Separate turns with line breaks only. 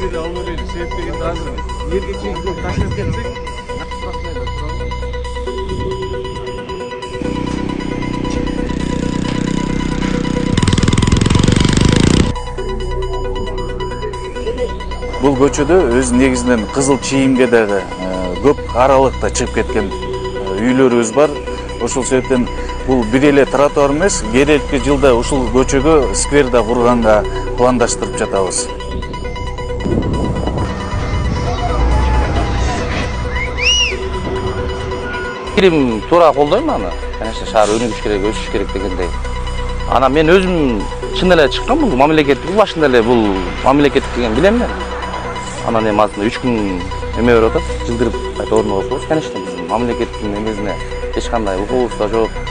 эле алып берели. Себеп дегенде азыр жерге чейин таштап кетсек,
Бул көчөдө өз негизинен кызыл чийимге дагы көп аралыкта чыгып кеткен үйлөрүбүз бар. Ошол себептен бул бир эле тротуар эмес, келечки жылда ушул көчөгө сквер да курганга пландаштырып жатабыз.
Пикирим туура колдойм аны. Конечно, шаар өнүгүш керек, өсүш керек дегендей. Ана мен өзүм чын эле чыккан бул мамлекеттик башында эле бул мамлекеттик деген билем мен. Анан эми азыр 3 күн эме берип атат, жылдырып кайта ордуна коюп коебуз. Конечно, биздин мамлекеттин эмесине эч кандай укугубуз да жок.